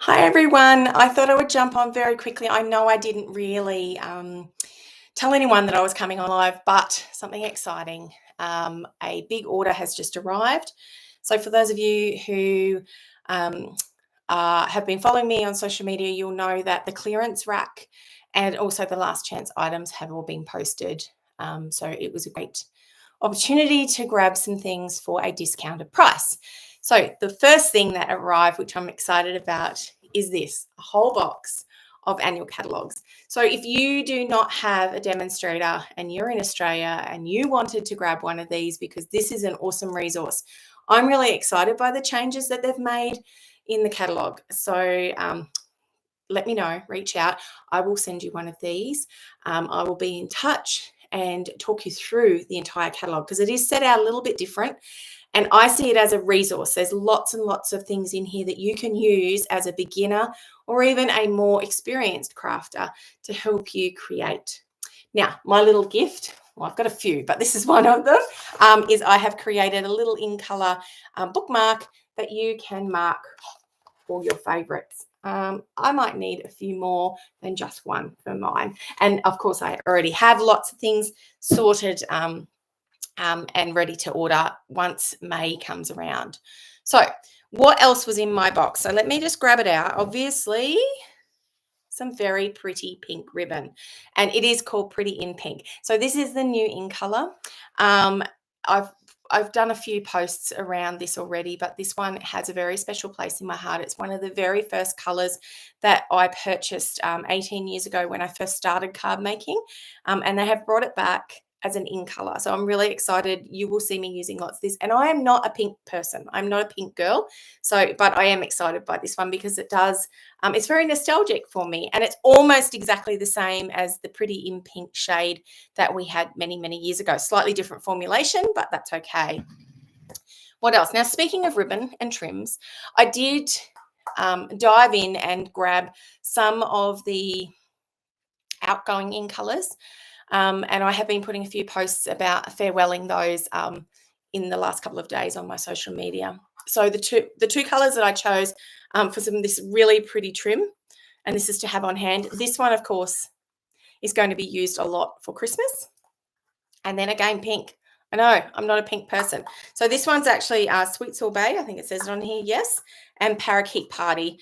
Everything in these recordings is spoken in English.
Hi everyone. I thought I would jump on very quickly. I know I didn't really tell anyone that I was coming on live, but something exciting. A big order has just arrived. So for those of you who um, have been following me on social media, you'll know that the clearance rack and also the last chance items have all been posted. So it was a great opportunity to grab some things for a discounted price. So the first thing that arrived, which I'm excited about, is this, a whole box of annual catalogues. So if you do not have a demonstrator and you're in Australia and you wanted to grab one of these, because this is an awesome resource, I'm really excited by the changes that they've made in the catalogue. So let me know, reach out. I will send you one of these. I will be in touch and talk you through the entire catalogue because it is set out a little bit different. And I see it as a resource. There's lots and lots of things in here that you can use as a beginner or even a more experienced crafter to help you create. Now, my little gift, well, I've got a few, but this is one of them, is I have created a little in color bookmark that you can mark all your favorites. I might need a few more than just one for mine. And of course, I already have lots of things sorted and ready to order once May comes around. So what else was in my box? So let me just grab it out. Obviously, some very pretty pink ribbon, and it is called Pretty in Pink. So this is the new in color. I've done a few posts around this already, but this one has a very special place in my heart. It's one of the very first colors that I purchased 18 years ago when I first started card making, and they have brought it back as an in color. So I'm really excited. You will see me using lots of this, and I am not a pink person. I'm not a pink girl. So, but I am excited by this one because it does. It's very nostalgic for me, and it's almost exactly the same as the Pretty in Pink shade that we had many, many years ago. Slightly different formulation, but that's okay. What else? Now, speaking of ribbon and trims, I did dive in and grab some of the outgoing in colors. And I have been putting a few posts about farewelling those in the last couple of days on my social media. So the two colors that I chose for some of this really pretty trim, and this is to have on hand. This one, of course, is going to be used a lot for Christmas. And then again, pink. I know, I'm not a pink person. So this one's actually Sweet Sorbet. I think it says it on here, yes. And Parakeet Party.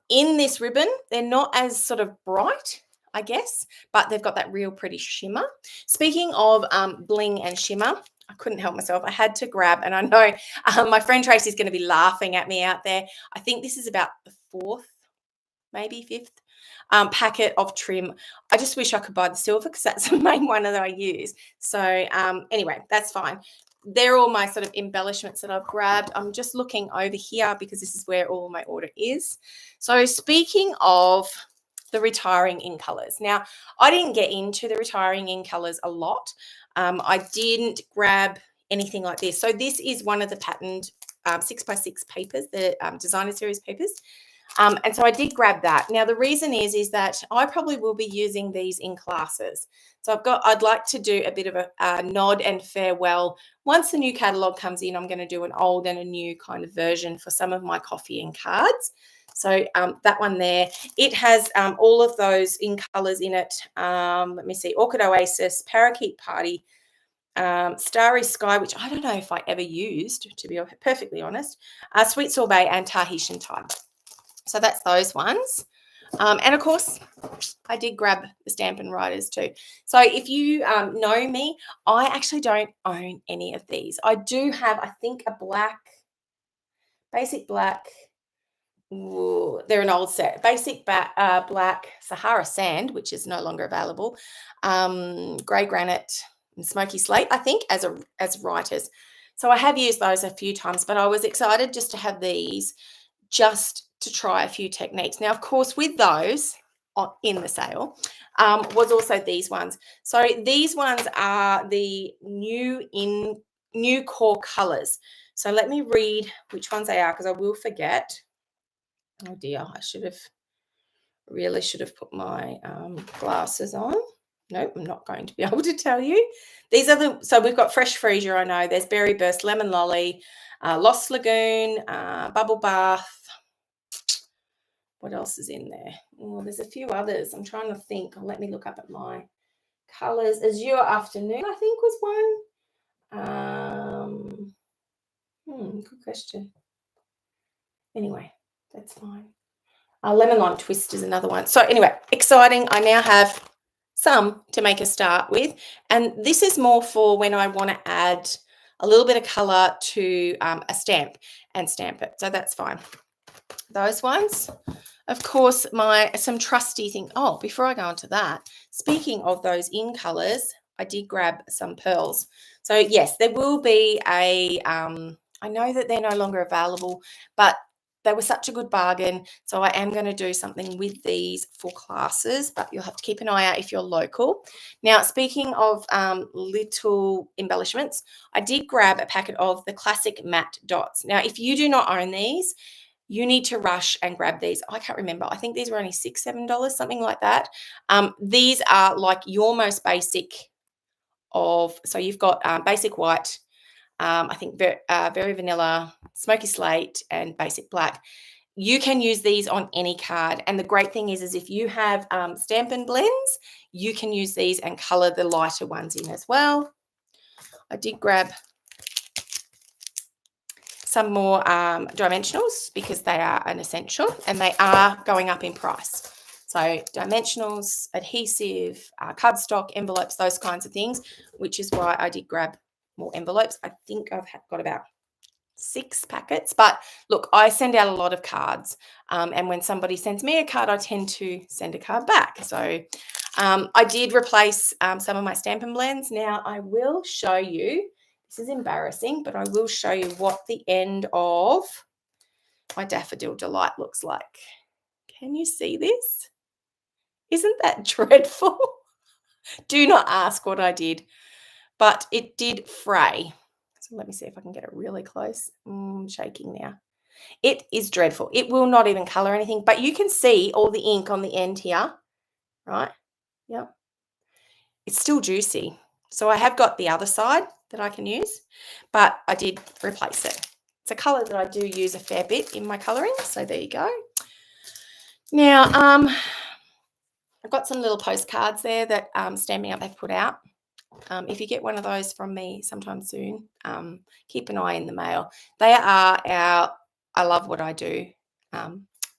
In this ribbon, they're not as sort of bright, I guess, but they've got that real pretty shimmer. Speaking of bling and shimmer, I couldn't help myself. I had to grab, and I know my friend Tracy's going to be laughing at me out there. I think this is about the fourth, maybe fifth packet of trim. I just wish I could buy the silver because that's the main one that I use. So anyway, that's fine. They're all my sort of embellishments that I've grabbed. I'm just looking over here because this is where all my order is. So speaking of the retiring in colors. Now, I didn't get into the retiring in colors a lot. I didn't grab anything like this. So this is one of the patterned 6x6 papers, the designer series papers. And so I did grab that. Now, the reason is that I probably will be using these in classes. So I'd like to do a bit of a nod and farewell. Once the new catalogue comes in, I'm going to do an old and a new kind of version for some of my coffee and cards. So that one there, it has all of those in colours in it. Let me see, Orchid Oasis, Parakeet Party, Starry Sky, which I don't know if I ever used, to be perfectly honest, Sweet Sorbet and Tahitian Time. So that's those ones. And of course, I did grab the Stampin' Riders too. So if you know me, I actually don't own any of these. I do have, I think, a black, basic black. Ooh, they're an old set. Basic black Sahara Sand, which is no longer available. Grey Granite and Smoky Slate, I think, as writers. So I have used those a few times, but I was excited just to have these just to try a few techniques. Now, of course, with those in the sale was also these ones. So these ones are the new core colors. So let me read which ones they are because I will forget. Oh dear, I really should have put my glasses on. Nope, I'm not going to be able to tell you. These are so we've got Fresh Freesia, I know. There's Berry Burst, Lemon Lolly, Lost Lagoon, Bubble Bath, What else is in there? Oh, there's a few others. I'm trying to think. Let me look up at my colours. Azure Afternoon, I think, was one. Good question. Anyway, that's fine. Lemon Lime Twist is another one. So anyway, exciting. I now have some to make a start with. And this is more for when I want to add a little bit of colour to a stamp and stamp it. So that's fine. Those ones. Of course, some trusty thing. Oh, before I go on to that, speaking of those in colours, I did grab some pearls. So yes, there will be I know that they're no longer available, but they were such a good bargain. So I am going to do something with these for classes, but you'll have to keep an eye out if you're local. Now, speaking of little embellishments, I did grab a packet of the classic matte dots. Now, if you do not own these, you need to rush and grab these. I can't remember. I think these were only $6, $7, something like that. These are like your most basic so you've got basic white, I think very vanilla, smoky slate, and basic black. You can use these on any card. And the great thing is if you have Stampin' Blends, you can use these and color the lighter ones in as well. I did grab some more dimensionals because they are an essential and they are going up in price. So dimensionals, adhesive, cardstock, envelopes, those kinds of things, which is why I did grab more envelopes. I think I've got about 6 packets, but look, I send out a lot of cards, and when somebody sends me a card, I tend to send a card back. So I did replace some of my Stampin' Blends. Now I will show you. This is embarrassing, but I will show you what the end of my Daffodil Delight looks like. Can you see this? Isn't that dreadful? Do not ask what I did, but it did fray. So let me see if I can get it really close. Shaking now. It is dreadful. It will not even color anything, but you can see all the ink on the end here, right? Yep. It's still juicy. So I have got the other side that I can use, but I did replace it. It's a color that I do use a fair bit in my coloring. So there you go. Now, I've got some little postcards there that Stampin' Up have put out. If you get one of those from me sometime soon, keep an eye in the mail. They are our I Love What I Do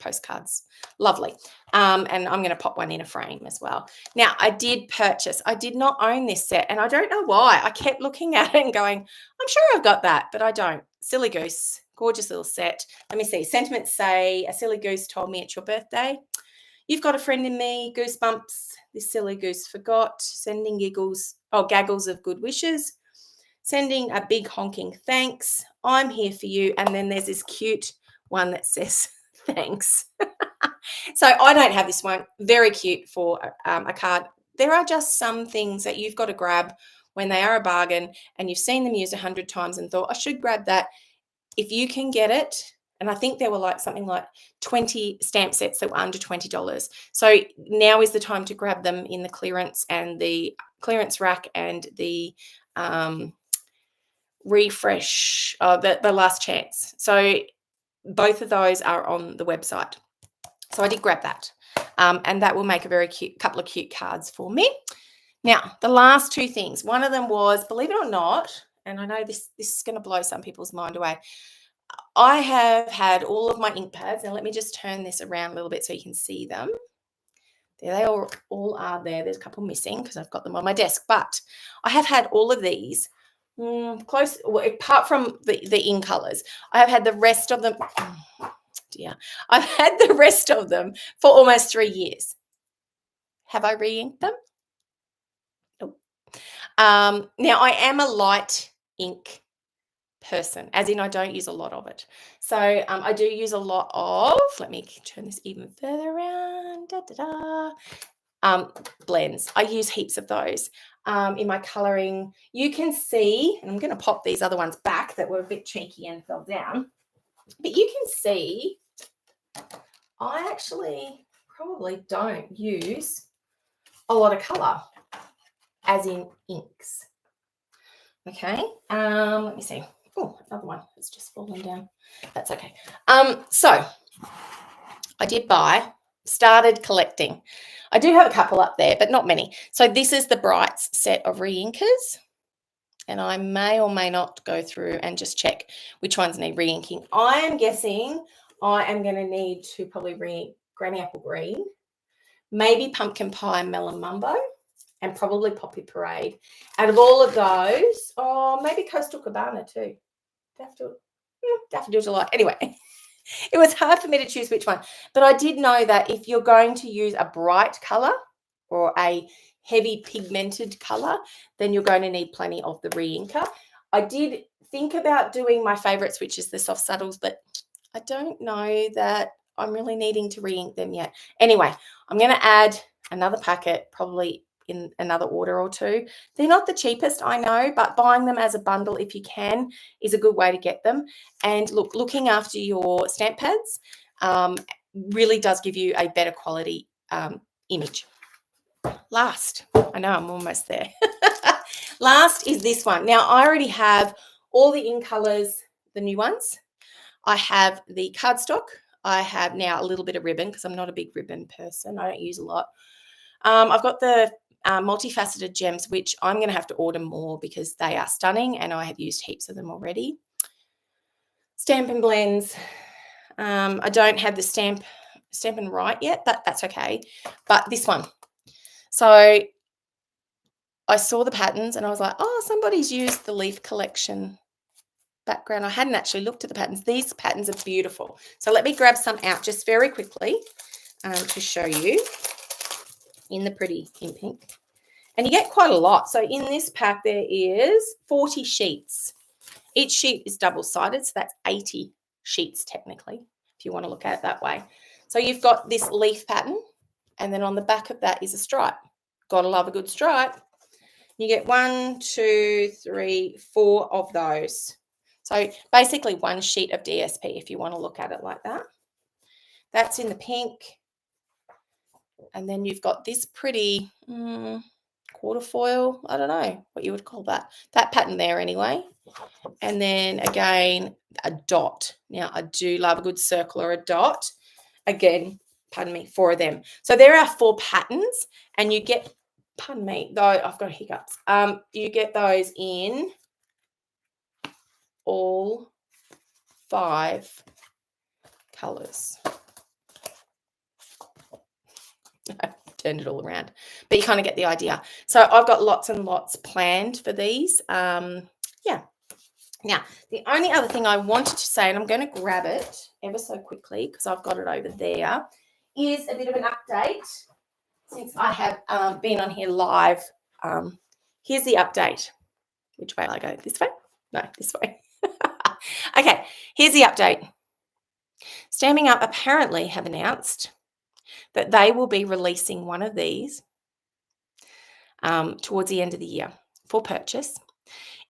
postcards. Lovely. And I'm going to pop one in a frame as well. Now, I did not own this set, and I don't know why. I kept looking at it and going, I'm sure I've got that, but I don't. Silly Goose. Gorgeous little set. Let me see. Sentiments say, a silly goose told me it's your birthday. You've got a friend in me, goosebumps, this silly goose forgot, sending gaggles of good wishes, sending a big honking thanks, I'm here for you, and then there's this cute one that says thanks. So I don't have this one. Very cute for a card. There are just some things that you've got to grab when they are a bargain and you've seen them used 100 times and thought, I should grab that. If you can get it, and I think there were something like 20 stamp sets that were under $20. So now is the time to grab them in the clearance and the clearance rack and the refresh, the last chance. So both of those are on the website. So I did grab that. And that will make a very cute couple of cute cards for me. Now, the last 2 things. One of them was, believe it or not, and I know this is going to blow some people's mind away, I have had all of my ink pads, and let me just turn this around a little bit so you can see them. There they all are there. There's a couple missing because I've got them on my desk, but I have had all of these close, apart from the ink colors. I have had the rest of them. Oh, dear. I've had the rest of them for almost 3 years. Have I re-inked them? Nope. Now, I am a light ink person, as in I don't use a lot of it. So I do use a lot of, let me turn this even further around, blends. I use heaps of those in my colouring. You can see, and I'm going to pop these other ones back that were a bit cheeky and fell down, but you can see I actually probably don't use a lot of colour, as in inks. Okay, let me see. Oh, another one. It's just fallen down. That's okay. So I did started collecting. I do have a couple up there, but not many. So this is the Brights set of re-inkers. And I may or may not go through and just check which ones need re-inking. I am guessing I am going to need to probably re-ink Granny Apple Green, maybe Pumpkin Pie Melon Mumbo, and probably Poppy Parade. Out of all of those, maybe Coastal Cabana too. Daffodil Delight. Anyway, it was hard for me to choose which one. But I did know that if you're going to use a bright colour or a heavy pigmented colour, then you're going to need plenty of the re-inker. I did think about doing my favourites, which is the soft subtles, but I don't know that I'm really needing to re-ink them yet. Anyway, I'm going to add another packet probably in another order or two. They're not the cheapest, I know, but buying them as a bundle if you can is a good way to get them. And look, looking after your stamp pads really does give you a better quality image. Last, I know I'm almost there. Last is this one. Now, I already have all the in colours, the new ones. I have the cardstock. I have now a little bit of ribbon because I'm not a big ribbon person. I don't use a lot. I've got the multifaceted gems, which I'm going to have to order more because they are stunning and I have used heaps of them already. Stampin' Blends. I don't have the Stampin' Right yet, but that's okay. But this one. So I saw the patterns and I was like, oh, somebody's used the leaf collection background. I hadn't actually looked at the patterns. These patterns are beautiful. So let me grab some out just very quickly to show you in the pretty in pink. And you get quite a lot. So in this pack, there is 40 sheets. Each sheet is double-sided, so that's 80 sheets technically, if you want to look at it that way. So you've got this leaf pattern, and then on the back of that is a stripe. Gotta love a good stripe. You get 1, 2, 3, 4 of those. So basically one sheet of DSP if you want to look at it like that. That's in the pink. And then you've got this pretty quarter foil, I don't know what you would call that. That pattern there anyway. And then again, a dot. Now, I do love a good circle or a dot. Again, pardon me, 4 of them. So there are 4 patterns and you get, pardon me, though I've got hiccups. You get those in all 5 colours. I turned it all around, but you kind of get the idea. So I've got lots and lots planned for these. Yeah. Now, the only other thing I wanted to say, and I'm going to grab it ever so quickly because I've got it over there, is a bit of an update since I have been on here live. Here's the update. Which way will I go? This way? No, this way. Okay, here's the update. Stampin' Up apparently have announced that they will be releasing one of these towards the end of the year for purchase.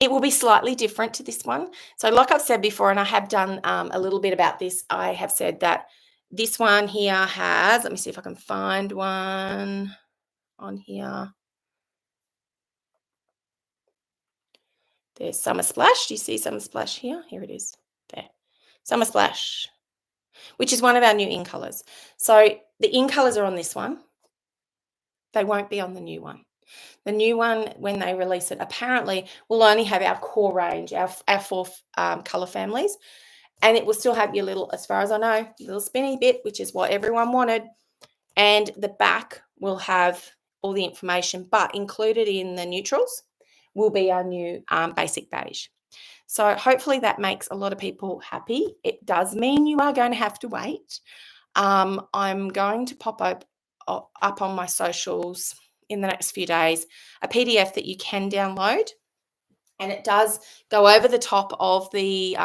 It will be slightly different to this one. So like I've said before, and I have done a little bit about this, I have said that this one here has, let me see if I can find one on here. There's Summer Splash. Do you see Summer Splash here? Here it is. There. Summer Splash, which is one of our new in colours. So the in colours are on this one. They won't be on the new one. The new one, when they release it, apparently will only have our core range, our 4 colour families, and it will still have your little, as far as I know, little spinny bit, which is what everyone wanted, and the back will have all the information, but included in the neutrals will be our new basic beige. So hopefully that makes a lot of people happy. It does mean you are going to have to wait. I'm going to pop up on my socials in the next few days a PDF that you can download, and it does go over the top of the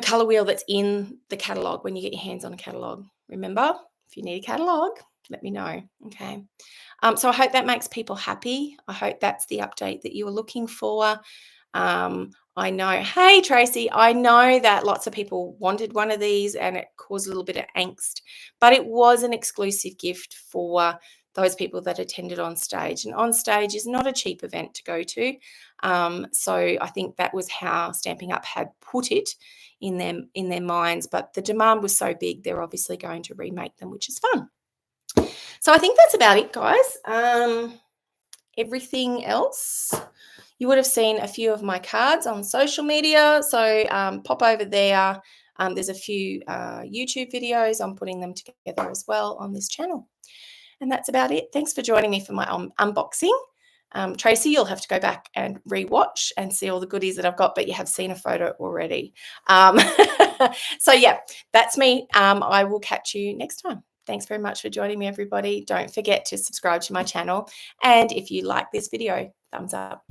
colour wheel that's in the catalogue when you get your hands on a catalogue. Remember, if you need a catalogue, let me know. Okay. So I hope that makes people happy. I hope that's the update that you were looking for. I know, hey Tracy, I know that lots of people wanted one of these and it caused a little bit of angst, but it was an exclusive gift for those people that attended on stage. And on stage is not a cheap event to go to. So I think that was how Stamping Up had put it in their minds. But the demand was so big, they're obviously going to remake them, which is fun. So I think that's about it, guys. Everything else, you would have seen a few of my cards on social media. So pop over there. There's a few YouTube videos. I'm putting them together as well on this channel. And that's about it. Thanks for joining me for my unboxing. Tracy, you'll have to go back and rewatch and see all the goodies that I've got, but you have seen a photo already. So yeah, that's me. I will catch you next time. Thanks very much for joining me, everybody. Don't forget to subscribe to my channel. And if you like this video, thumbs up.